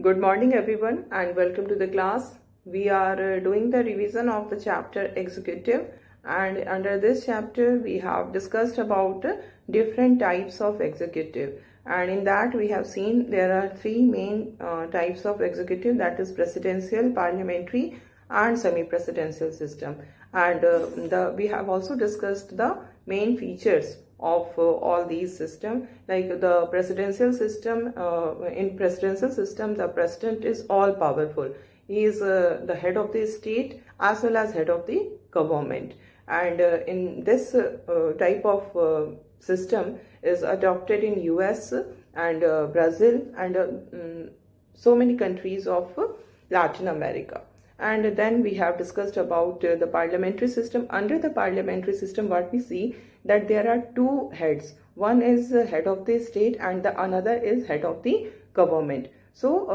Good morning everyone and welcome to the class. We are doing the revision of the chapter executive, and under this chapter we have discussed about different types of executive, and in that we have seen there are three main types of executive, that is presidential, parliamentary and semi-presidential system. And we have also discussed the main features of all these systems. Like the presidential system, in presidential system the president is all powerful. He is the head of the state as well as head of the government, and in this type of system is adopted in US and Brazil and so many countries of Latin America. And then we have discussed about the parliamentary system. Under the parliamentary system, what we see that there are two heads. One is head of the state and the another is head of the government. So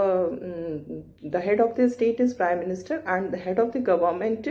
the head of the state is prime minister, and the head of the government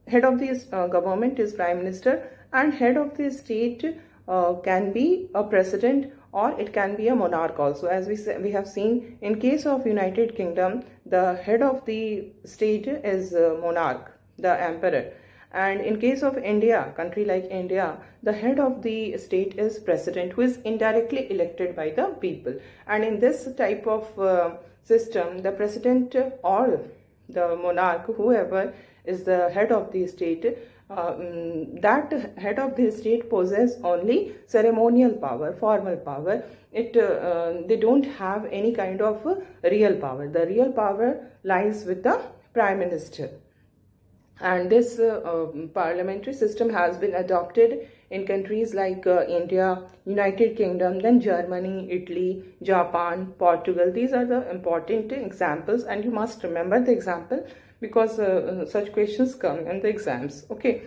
government is prime minister, and head of the state can be a president or it can be a monarch also. As we have seen, in case of United Kingdom, the head of the state is monarch, the emperor. And in case of India, country like India, the head of the state is president, who is indirectly elected by the people. And in this type of system, the president or the monarch, whoever is the head of the state, that head of the state possesses only ceremonial power, formal power. They don't have any kind of real power. The real power lies with the prime minister. And this parliamentary system has been adopted in countries like India, United Kingdom, then Germany, Italy, Japan, Portugal. These are the important examples, and you must remember the example because such questions come in the exams. Okay.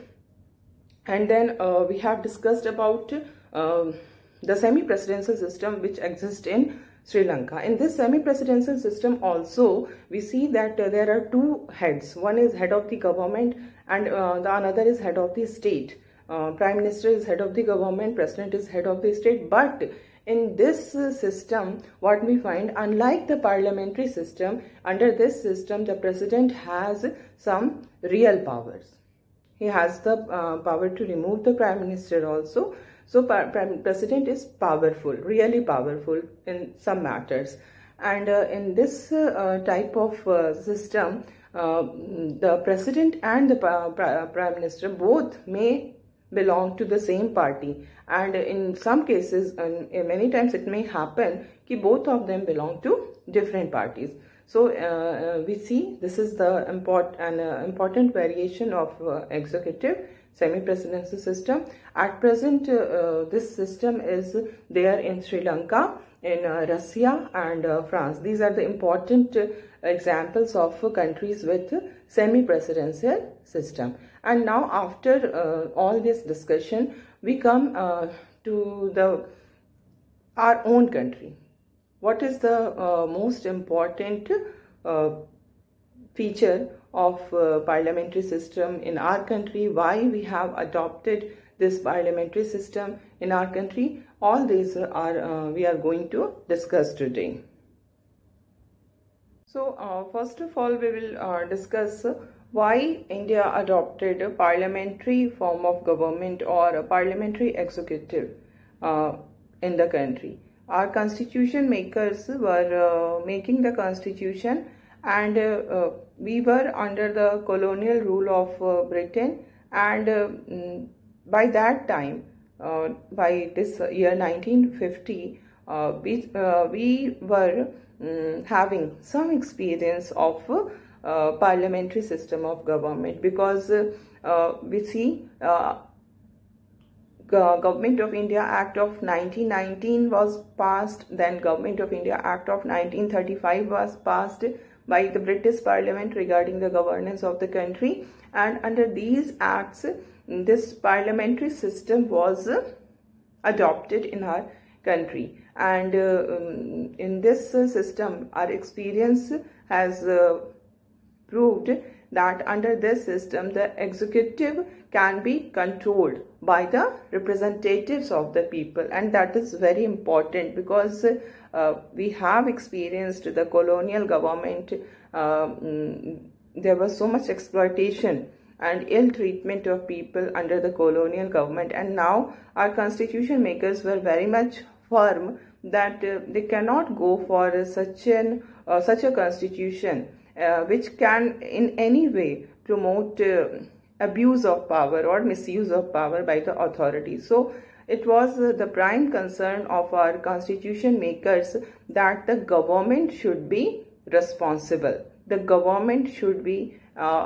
And then we have discussed about the semi-presidential system which exists in Sri Lanka. In this semi-presidential system also we see that there are two heads. One is head of the government and the another is head of the state. Prime Minister is head of the government, President is head of the state. But in this system, what we find, unlike the parliamentary system, under this system the President has some real powers. He has the power to remove the Prime Minister also. So President is powerful, really powerful in some matters. And in this type of system, the President and the Prime Minister both may belong to the same party. And in some cases, and many times it may happen that both of them belong to different parties. So we see this is the important variation of executive semi-presidential system. At present, this system is there in Sri Lanka, in Russia and France. These are the important examples of countries with semi-presidential system. And now after all this discussion, we come to our own country. What is the most important feature of parliamentary system in our country? Why we have adopted this parliamentary system in our country? All these are we are going to discuss today. So first of all, we will discuss why India adopted a parliamentary form of government or a parliamentary executive in the country. Our constitution makers were making the constitution, and we were under the colonial rule of Britain. And by that time, by this year 1950, we were having some experience of parliamentary system of government, because we see Government of India Act of 1919 was passed, then Government of India Act of 1935 was passed by the British Parliament regarding the governance of the country. And under these acts, this parliamentary system was adopted in our country. And in this system, our experience has proved that under this system, the executive can be controlled by the representatives of the people, and that is very important because we have experienced the colonial government. There was so much exploitation and ill treatment of people under the colonial government, and now our constitution makers were very much firm that they cannot go for such a constitution which can in any way promote abuse of power or misuse of power by the authorities. So it was the prime concern of our constitution makers that the government should be responsible. The government should be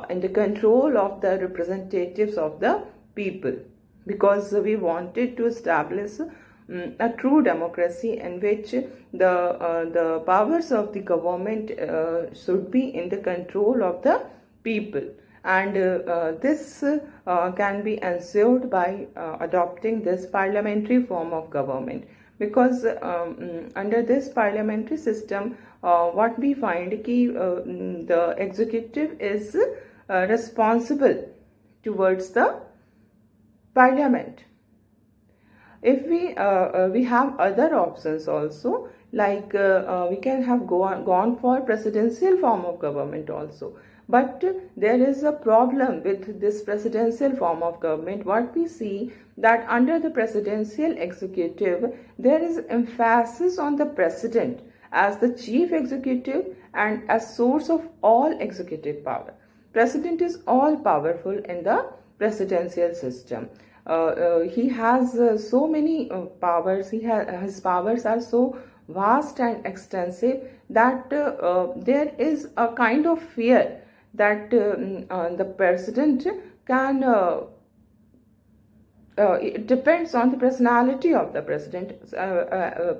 in the control of the representatives of the people, because we wanted to establish a true democracy in which the powers of the government should be in the control of the people. And this can be ensured by adopting this parliamentary form of government, because under this parliamentary system what we find ki the executive is responsible towards the parliament. If we have other options also, like we can have gone for presidential form of government also. But there is a problem with this presidential form of government. What we see that under the presidential executive, there is emphasis on the president as the chief executive and as source of all executive power. President is all powerful in the presidential system. He has so many powers. His powers are so vast and extensive that there is a kind of fear that the president can it depends on the personality of the president.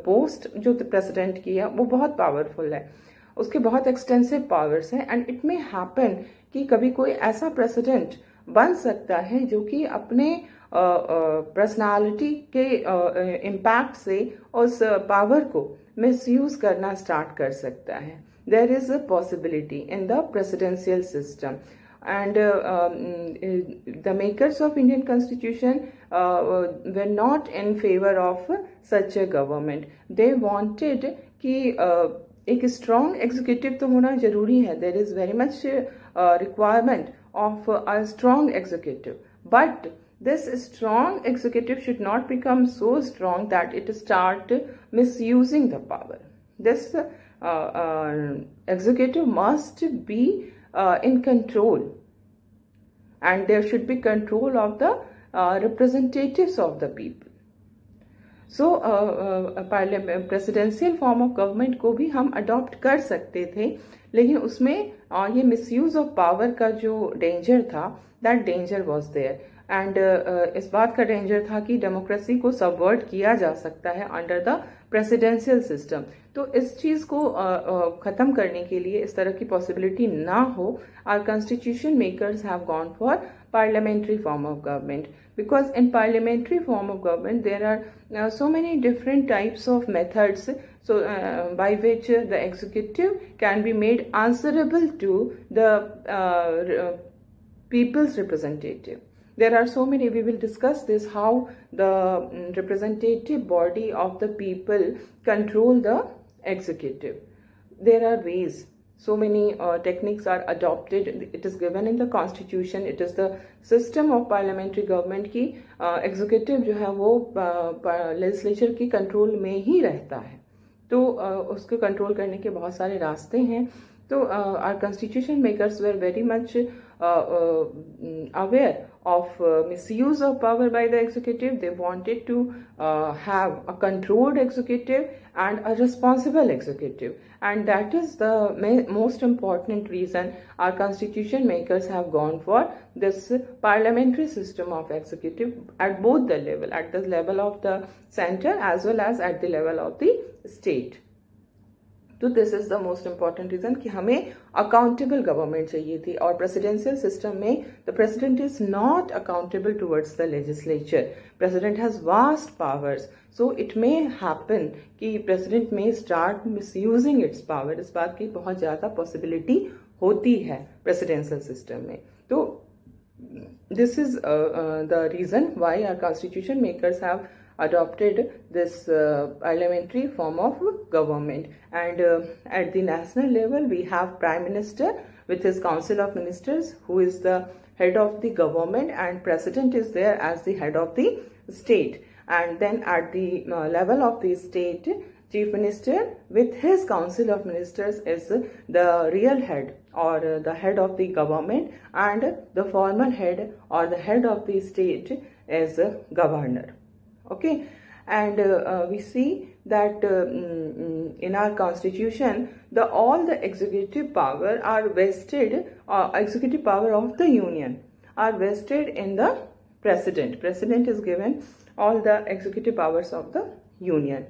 Post जो president की है वो बहुत powerful है, उसके बहुत extensive powers हैं, and it may happen कि कभी कोई ऐसा president बन सकता है जो कि अपने पर्सनालिटी के इम्पैक्ट से उस पावर को मिसयूज करना स्टार्ट कर सकता है. There is a possibility in the presidential system, and the makers of Indian Constitution were not in favor of such a government. They wanted कि एक strong executive तो होना जरूरी है. There is very much requirement of a strong executive, but this strong executive should not become so strong that it start misusing the power. This executive must be in control, and there should be control of the representatives of the people. So presidential form of government को भी हम adopt कर सकते थे, लेकिन उसमें ये misuse of power का जो danger था, that danger was there. And इस बात का डेंजर था कि डेमोक्रेसी को सबवर्ट किया जा सकता है अंडर द प्रेसिडेंशियल सिस्टम. तो इस चीज को खत्म करने के लिए, इस तरह की पॉसिबिलिटी ना हो, our constitution makers have gone for parliamentary form of government, because in parliamentary form of government there are so many different types of methods by which the executive can be made answerable to the people's representative. There are so many, we will discuss this, how the representative body of the people control the executive. There are ways, so many techniques are adopted. It is given in the constitution. It is the system of parliamentary government की executive जो है वो legislature की control में ही रहता है. तो उसको control करने के बहुत सारे रास्ते हैं. So our constitution makers were very much aware of misuse of power by the executive. They wanted to have a controlled executive and a responsible executive, and that is the most important reason our constitution makers have gone for this parliamentary system of executive at both the level, at the level of the center as well as at the level of the state. तो this is the most important reason कि हमें accountable government चाहिए थी, और presidential system में the president is not accountable towards the legislature. President has vast powers, so it may happen कि president में start misusing its power. इस बात की बहुत ज़्यादा पॉसिबिलिटी होती है प्रेसिडेंशियल सिस्टम में. तो this is the reason why our constitution makers have adopted this parliamentary form of government. And at the national level, we have Prime Minister with his Council of Ministers, who is the head of the government, and President is there as the head of the state. And then at the level of the state, Chief Minister with his Council of Ministers is the real head or the head of the government, and the formal head or the head of the state is governor. Okay, and we see that in our constitution, all the executive power are vested, executive power of the union are vested in the president. President is given all the executive powers of the union,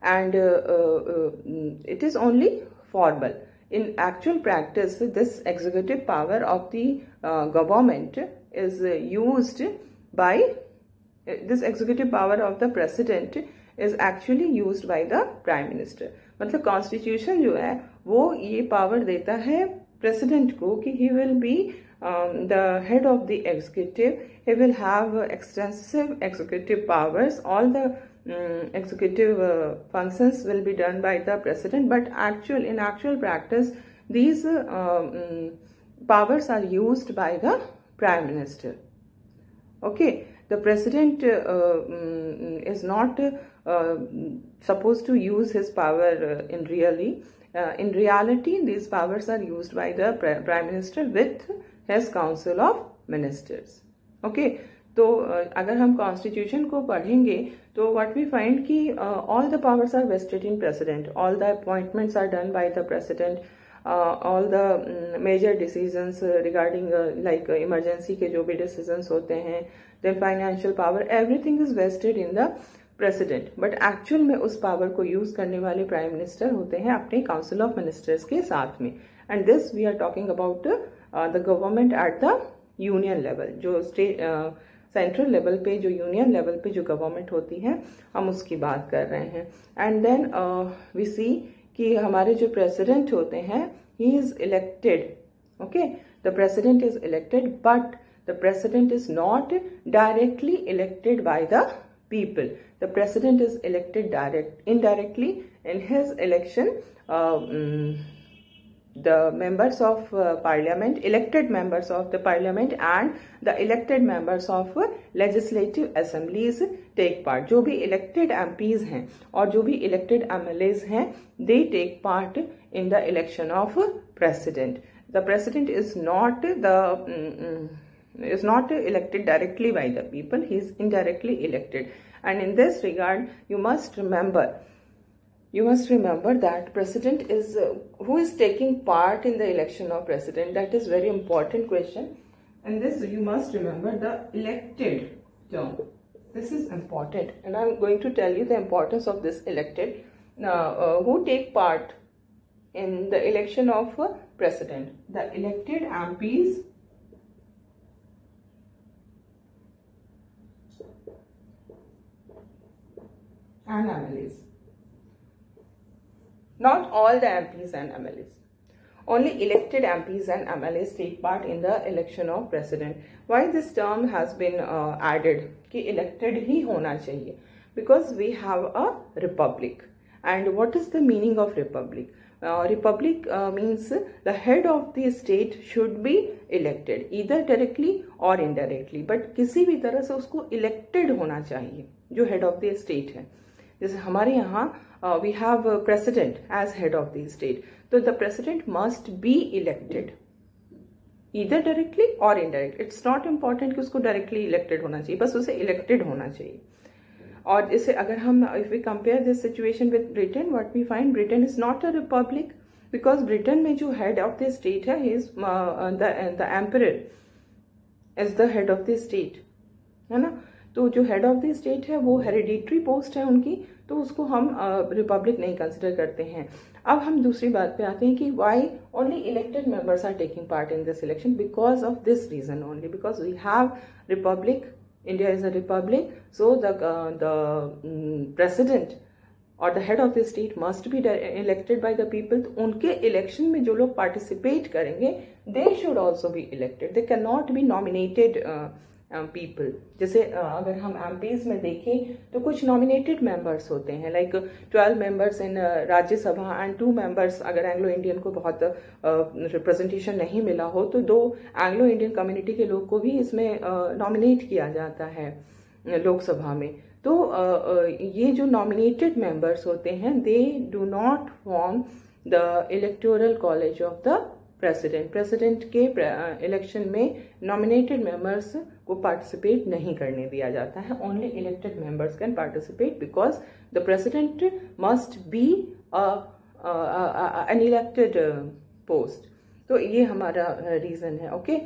and it is only formal. In actual practice, this executive power of the government is used by this executive power of the president is actually used by the prime minister. मतलब constitution जो है वो ये power देता है president को कि he will be the head of the executive. He will have extensive executive powers. All the executive functions will be done by the president, but in actual practice, these powers are used by the prime minister. Okay, the president is not supposed to use his power in reality, these powers are used by the prime minister with his council of ministers. Okay, तो अगर हम constitution को पढ़ेंगे तो what we find कि all the powers are vested in president, all the appointments are done by the president, all the major decisions regarding like emergency के जो भी डिसीजंस होते हैं, then financial power, everything is vested in the president. But actual में उस power को use करने वाले प्राइम मिनिस्टर होते हैं अपने काउंसिल ऑफ मिनिस्टर्स के साथ में. And this we are talking about the government at the union level. जो स्टेट सेंट्रल लेवल पे, जो यूनियन लेवल पे जो गवर्नमेंट होती है, हम उसकी बात कर रहे हैं. एंड देन वी सी कि हमारे जो प्रेसिडेंट होते हैं, he is elected. Okay, the president is elected, but the president is not directly elected by the people. The president is elected indirectly. In his election, the members of parliament, elected members of the parliament and the elected members of legislative assemblies take part. जो भी elected MPs हैं और जो भी elected MLAs हैं, they take part in the election of president. The president is not elected directly by the people. He is indirectly elected. And in this regard, you must remember that president is who is taking part in the election of president. That is very important question. And this you must remember, the elected term. This is important, and I am going to tell you the importance of this elected. Who take part in the election of president? The elected MPs and MLAs. Not all the MPs and MLAs. Only elected MPs and MLAs take part in the election of president. Why this term has been added कि elected ही होना चाहिए? Because we have a republic. And what is the meaning of republic? Republic means the head of the state should be elected, either directly or indirectly. But किसी भी तरह से उसको elected होना चाहिए जो head of the state है. जैसे हमारे यहाँ we have president as head of the state, तो the president must be elected either directly और इनडायरेक्ट. इट्स नॉट इम्पॉर्टेंट कि उसको डायरेक्टली इलेक्टेड होना चाहिए, बस उसे इलेक्टेड होना चाहिए. और जैसे अगर हम if we compare this situation with Britain, what we find, Britain is not a republic, because Britain में जो हेड ऑफ द स्टेट है, he is the emperor is the head of the state, है ना. तो जो head of the state है वो hereditary post है उनकी, तो उसको हम रिपब्लिक नहीं कंसिडर करते हैं. अब हम दूसरी बात पे आते हैं कि why only elected members are taking part in this election. Because of this reason only, because we have republic, India is a republic, so the president और the head of the state must be elected by the people, तो उनके election में जो लोग participate करेंगे they should also be elected, they can not be nominated people. जैसे अगर हम एमपीज में देखें तो कुछ नॉमिनेटेड मेंबर्स होते हैं, like 12 members in Rajya Sabha and 2 members, अगर एंग्लो इंडियन को बहुत रिप्रेजेंटेशन नहीं मिला हो तो 2 एंग्लो इंडियन कम्युनिटी के लोग को भी इसमें नॉमिनेट किया जाता है लोकसभा में। तो ये जो नॉमिनेटेड मेंबर्स होते हैं they do not form the electoral college of the president. President के इलेक्शन में नॉमिनेटेड मेंबर्स को पार्टिसिपेट नहीं करने दिया जाता है, only elected members can participate because the president must B an elected post. तो ये हमारा रीजन है। Okay,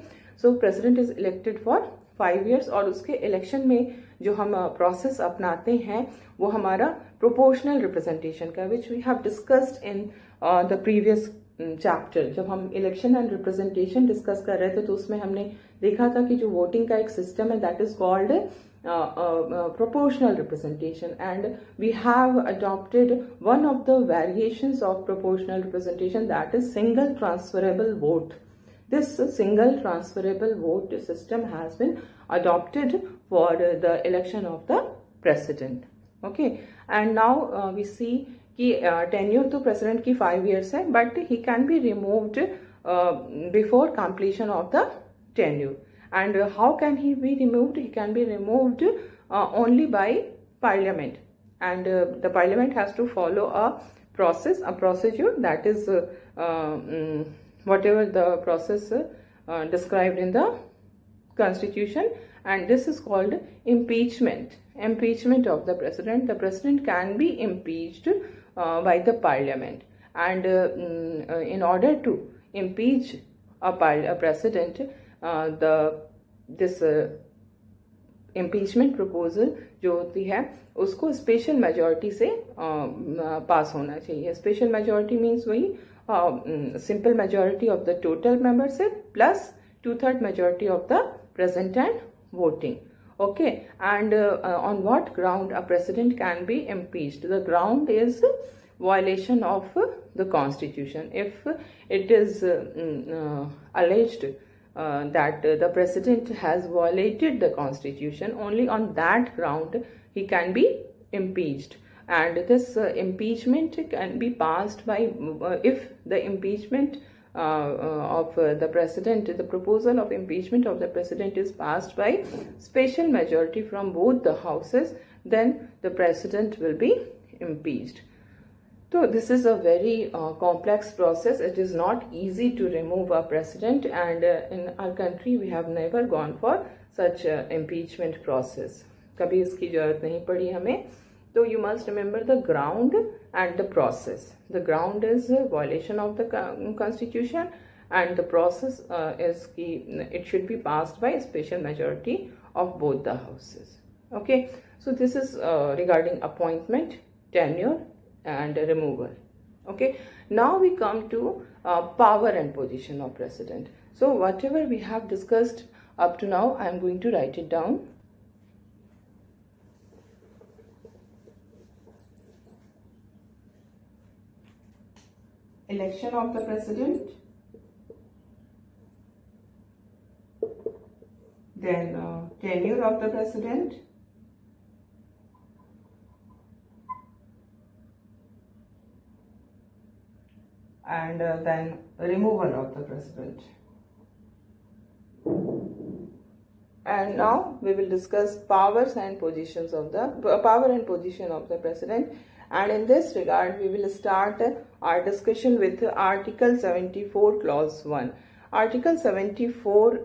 so president is elected for 5 years और उसके इलेक्शन में जो हम प्रोसेस अपनाते हैं वो हमारा प्रोपोर्शनल रिप्रेजेंटेशन का, which we have discussed in the previous chapter. जब हम इलेक्शन एंड रिप्रेजेंटेशन डिस्कस कर रहे थे तो उसमें हमने देखा था कि जो वोटिंग का एक सिस्टम है that is called proportional representation, and we have adopted one of the variations of proportional representation, that is single transferable vote. This single transferable vote system has been adopted for the election of the president. Okay, and now we see कि tenure तो president की 5 years है, but he can be removed before completion of the tenure. And how can he be removed? He can be removed only by parliament, and the parliament has to follow a procedure that is whatever the process described in the constitution, and this is called impeachment of the president. The president can be impeached by the parliament, and in order to impeach a president, this impeachment proposal जो होती है उसको special majority से पास होना चाहिए। Special majority means वही simple majority of the total membership plus 2/3 majority of the present and voting. Okay, and on what ground a president can be impeached? The ground is violation of the constitution. If it is alleged that the president has violated the constitution, only on that ground he can be impeached. And this impeachment can be passed by if the impeachment of the president, the proposal of impeachment of the president is passed by special majority from both the houses, then the president will be impeached. So this is a very complex process. It is not easy to remove a president, and in our country we have never gone for such impeachment process. कभी इसकी जरूरत नहीं पड़ी हमें। So you must remember the ground and the process. The ground is a violation of the constitution, and the process is it should be passed by a special majority of both the houses. Okay, so this is regarding appointment, tenure and removal. Okay, now we come to power and position of president. So whatever we have discussed up to now, I am going to write it down. Election of the president, then tenure of the president, and then removal of the president. And now we will discuss powers and positions of the power and position of the president. And in this regard, we will start our discussion with Article 74, Clause 1. Article 74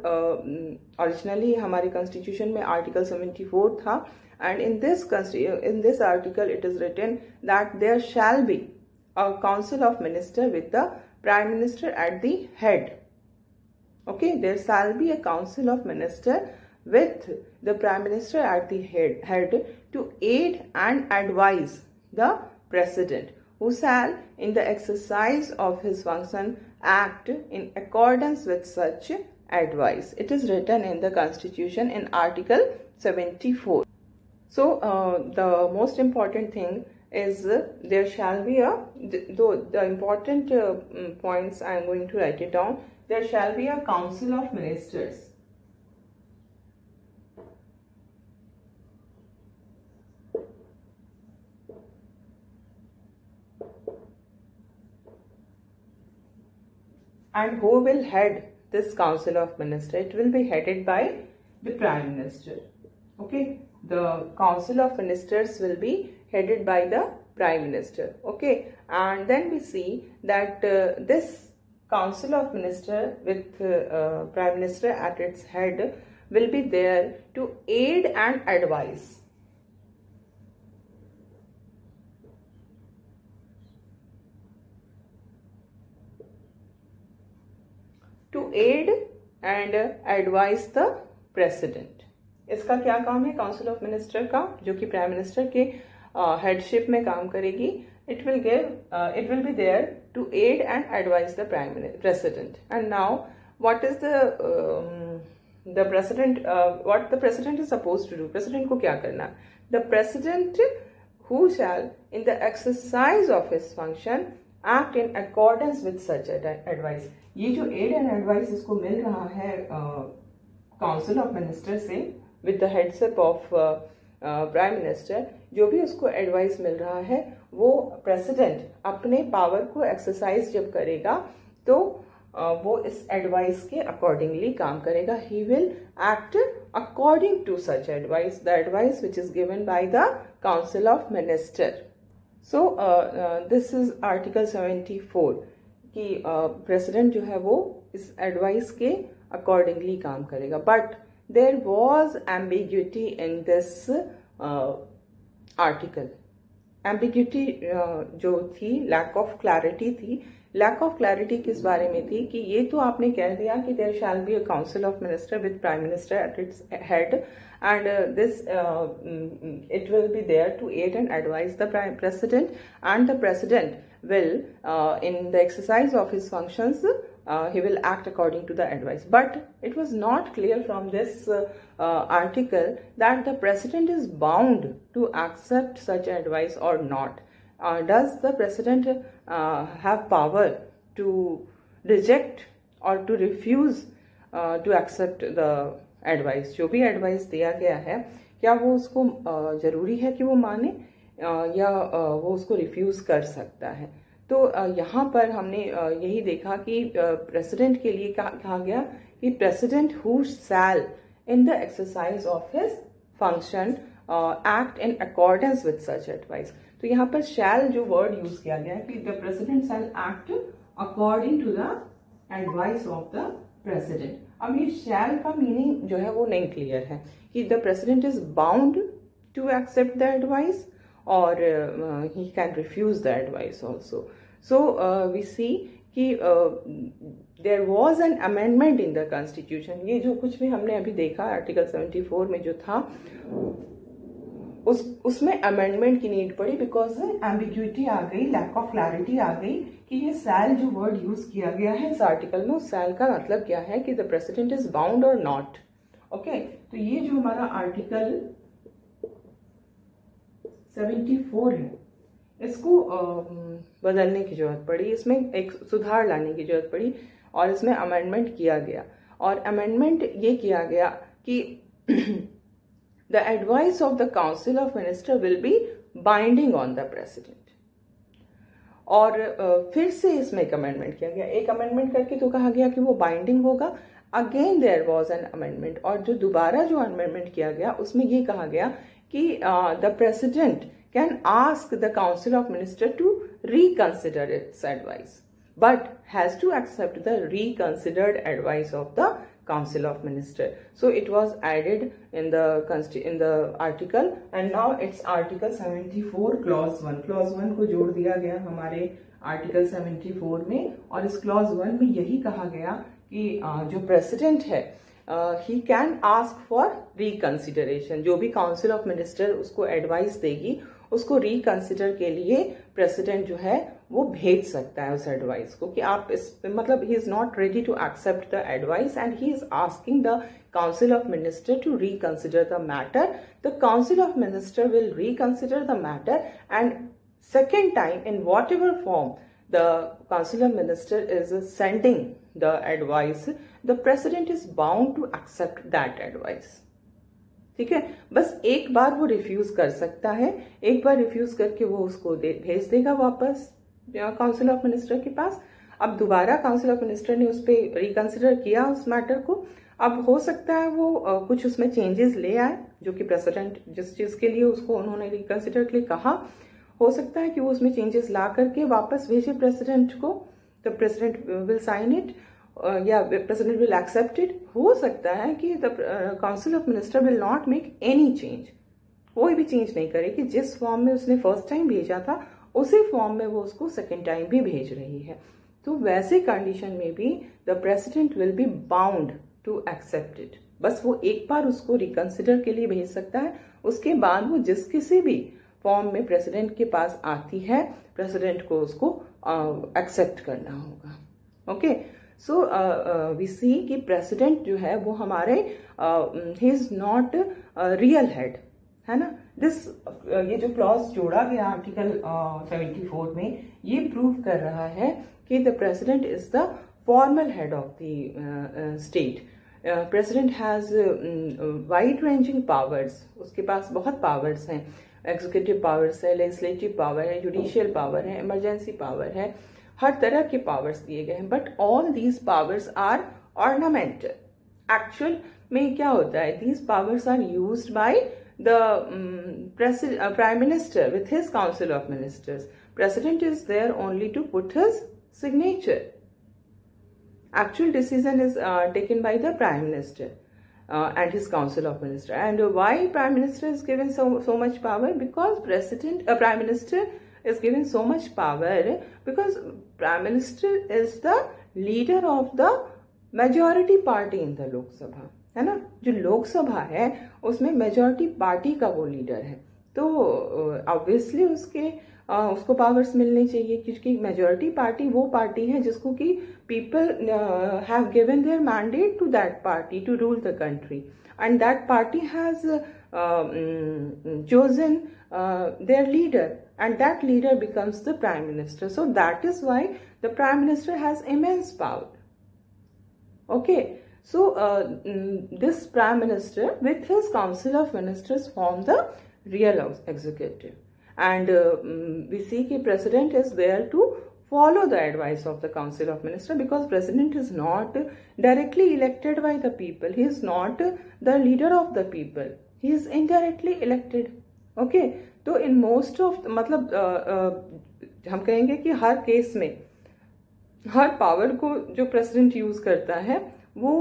originally हमारे Constitution में Article 74 था, and in this article it is written that there shall be a Council of Ministers with the Prime Minister at the head. Okay, there shall be a Council of Ministers with the Prime Minister at the head to aid and advise the President, who shall in the exercise of his function act in accordance with such advice. It is written in the Constitution in Article 74. So the most important thing is there shall be a, the important points I am going to write it down. There shall be a council of ministers. And who will head this council of ministers? It will be headed by the Prime Minister. Okay, the council of ministers will be headed by the Prime Minister. Okay, and then we see that this council of ministers with Prime Minister at its head will be there to aid and advise. To aid and advise the president. इसका क्या काम है council of minister का, जो कि prime minister के headship में काम करेगी. It will be there to aid and advise the president. And now what is the president, what the president is supposed to do? president को क्या करना? The president who shall in the exercise of his function act in accordance with such advice. ये जो add and advice इसको मिल रहा है council of minister से with the headship of prime minister, जो भी उसको एडवाइस मिल रहा है वो प्रेसिडेंट अपने पावर को एक्सरसाइज जब करेगा तो वो इस एडवाइस के अकॉर्डिंगली काम करेगा. He will act according to such advice, the advice which is given by the council of minister. So this is article 74 कि प्रेसिडेंट जो है वो इस एडवाइस के अकॉर्डिंगली काम करेगा. But there was ambiguity in this article. Ambiguity जो थी, लैक ऑफ क्लैरिटी थी. लैक ऑफ क्लैरिटी किस बारे में थी कि ये तो आपने कह दिया कि there shall be a council of minister with prime minister at its head and this it will be there to aid and advise the president, and the president will in the exercise of his functions he will act according to the advice. But it was not clear from this article that the president is bound to accept such advice or not. Does the president have power to reject or to refuse to accept the advice? जो भी advice दिया गया है क्या वो उसको जरूरी है कि वो माने या वो उसको रिफ्यूज कर सकता है? तो यहाँ पर हमने यही देखा कि प्रेसिडेंट के लिए कहा गया कि president who shell in the exercise of his function act in accordance with such advice. तो यहाँ पर शैल जो वर्ड यूज किया गया है कि the president shall act according to the advice of the president. अब ये शैल का मीनिंग जो है वो नहीं क्लियर है कि the president is bound to accept the advice और he can refuse the advice also. So we see कि there was an amendment in the constitution. ये जो कुछ भी हमने अभी देखा आर्टिकल 74 में जो था उसमें अमेंडमेंट की नीड पड़ी बिकॉज एम्बिग्यूटी आ गई, लैक ऑफ क्लैरिटी आ गई कि ये शैल जो वर्ड यूज किया गया है इस आर्टिकल में, उस शैल का मतलब क्या है कि द प्रेसिडेंट इज बाउंड और नॉट. ओके, तो ये जो हमारा आर्टिकल 74 है इसको बदलने की जरूरत पड़ी, इसमें एक सुधार लाने की जरूरत पड़ी और इसमें अमेंडमेंट किया गया. और अमेंडमेंट ये किया गया कि the advice of the council of minister will be binding on the president. और फिर से इसमें एक अमेंडमेंट किया गया. एक अमेंडमेंट करके तो कहा गया कि वो बाइंडिंग होगा. Again there was an amendment और जो दोबारा जो अमेंडमेंट किया गया उसमें ये कहा गया कि the president can ask the council of minister to reconsider its advice but has to accept the reconsidered advice of the council of minister. So it was added in the article and now it's article 74 clause 1. clause 1 को जोड़ दिया गया हमारे article 74 में और इस clause 1 में यही कहा गया कि जो president है he can ask for reconsideration. जो भी council of minister उसको advice देगी उसको रिकंसिडर के लिए प्रेसिडेंट जो है वो भेज सकता है उस एडवाइस को कि आप इस मतलब he is not ready to accept the advice and he is asking the council of minister to reconsider the matter. The council of minister will reconsider the matter and second time in whatever form the council of minister is sending the advice, the president is bound to accept that advice. ठीक है, बस एक बार वो refuse कर सकता है, एक बार refuse करके वो उसको भेज देगा वापस काउंसिल ऑफ मिनिस्टर के पास। अब दोबारा काउंसिल ऑफ मिनिस्टर ने उस पर रिकंसिडर किया उस मैटर को, अब हो सकता है वो कुछ उसमें चेंजेस ले आए, जो कि प्रेसिडेंट जिस चीज के लिए उसको उन्होंने रिकंसिडर के लिए कहा, हो सकता है कि वो उसमें चेंजेस ला करके वापस भेजे प्रेसिडेंट को, तो प्रेसिडेंट विल साइन इट या प्रेसिडेंट विल एक्सेप्ट इट। हो सकता है कि the council of minister will not make any change, कोई भी चेंज नहीं करे कि जिस फॉर्म में उसने फर्स्ट टाइम भेजा था उसी फॉर्म में वो उसको सेकेंड टाइम भी भेज रही है। तो वैसे कंडीशन में भी the president will be bound to accept it. बस वो एक बार उसको रिकंसिडर के लिए भेज सकता है, उसके बाद वो जिस किसी भी फॉर्म में प्रेसिडेंट के पास आती है, प्रेसिडेंट को उसको एक्सेप्ट करना होगा। ओके, सो वी सी कि प्रेसिडेंट जो है वो हमारे ही इज नॉट रियल हेड, है ना। दिस ये जो क्लॉज जोड़ा गया आर्टिकल 74 में, ये प्रूव कर रहा है कि the president is the formal head of the state. President has wide ranging powers, उसके पास बहुत पावर्स हैं, एग्जीक्यूटिव पावर्स है, लेजिस्लेटिव पावर है, जुडिशियल पावर है, इमरजेंसी पावर है, हर तरह के पावर्स दिए गए हैं। But all these powers are ornamental. Actual में क्या होता है, these powers are used by the prime minister with his council of ministers. President is there only to put his signature. Actual decision is taken by the prime minister and his council of minister. And why prime minister is given so much power? Because prime minister is given so much power because prime minister is the leader of the majority party in the Lok Sabha, है ना। जो लोकसभा है उसमें majority party का वो leader है, तो obviously उसको पावर्स मिलने चाहिए, क्योंकि मेजॉरिटी पार्टी वो पार्टी है जिसको कि people have given their mandate to that party to rule the country, and that party has chosen their leader, and that leader becomes the prime minister. So that is why the prime minister has immense power. Okay, so this prime minister with his council of ministers form the real executive, and we see that president is there to follow the advice of the council of ministers, because president is not directly elected by the people, he is not the leader of the people, he is indirectly elected. Okay, तो in most of मतलब हम कहेंगे कि हर case में हर power को जो president use करता है वो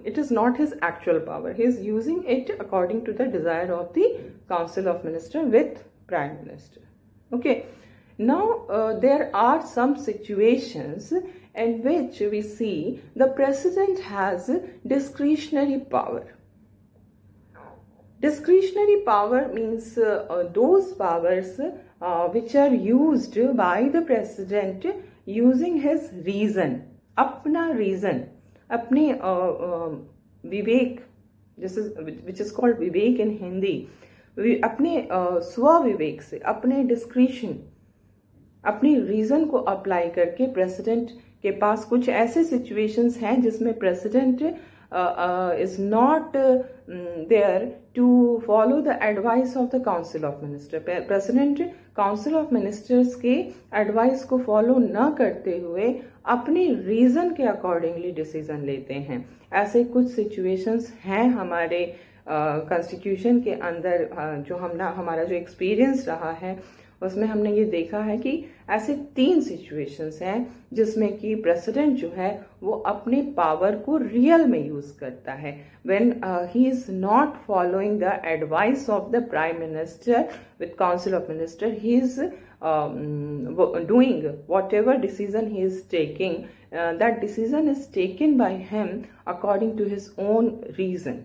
it is not his actual power, he is using it according to the desire of the council of minister with prime minister. Okay, now there are some situations in which we see the president has discretionary power. Discretionary power means those powers which are used by the president using his reason, अपना reason, अपने विवेक, which is called Vivek in Hindi, अपने स्व विवेक से, अपने discretion, अपनी reason को apply करके president के पास कुछ ऐसे सिचुएशंस हैं जिसमें president is not there to follow the advice of the council of minister. President council of ministers के एडवाइस को फॉलो न करते हुए अपनी रीजन के अकॉर्डिंगली डिसीजन लेते हैं. ऐसे कुछ सिचुएशंस हैं हमारे कॉन्स्टिट्यूशन के अंदर, जो हमारा जो एक्सपीरियंस रहा है उसमें हमने ये देखा है कि ऐसे 3 सिचुएशंस हैं जिसमें कि प्रेसिडेंट जो है वो अपने पावर को रियल में यूज करता है. When he is not following the advice of the prime minister with council of minister, he is doing whatever decision he is taking, that decision is taken by him according to his own reason.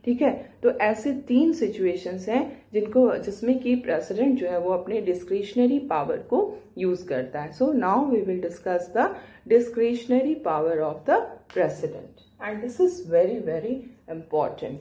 ठीक है, तो ऐसे 3 situations हैं जिसमें कि president जो है वो अपने डिस्क्रिशनरी पावर को यूज करता है. So now we will discuss the discretionary power of the president, and this is very very important.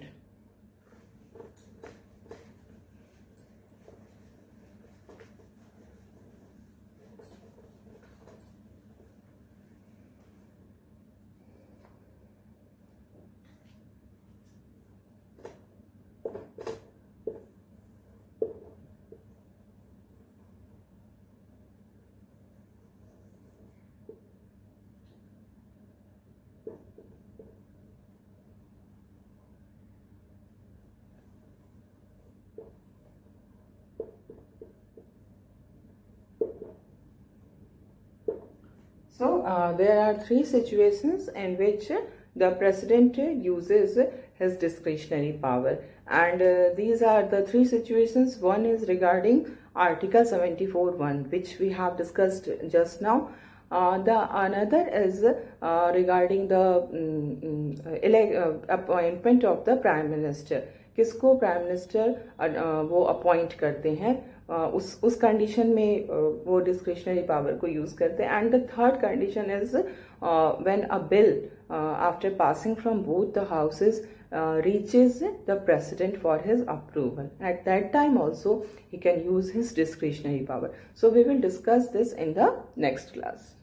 So there are three situations in which the president uses his discretionary power, and these are the three situations. One is regarding Article 74(1), which we have discussed just now. The another is regarding the appointment of the Prime Minister. किसको prime minister वो appoint करते हैं, उस condition में वो discretionary power को use करते हैं. And the third condition is when a bill after passing from both the houses reaches the president for his approval. At that time also he can use his discretionary power. So we will discuss this in the next class.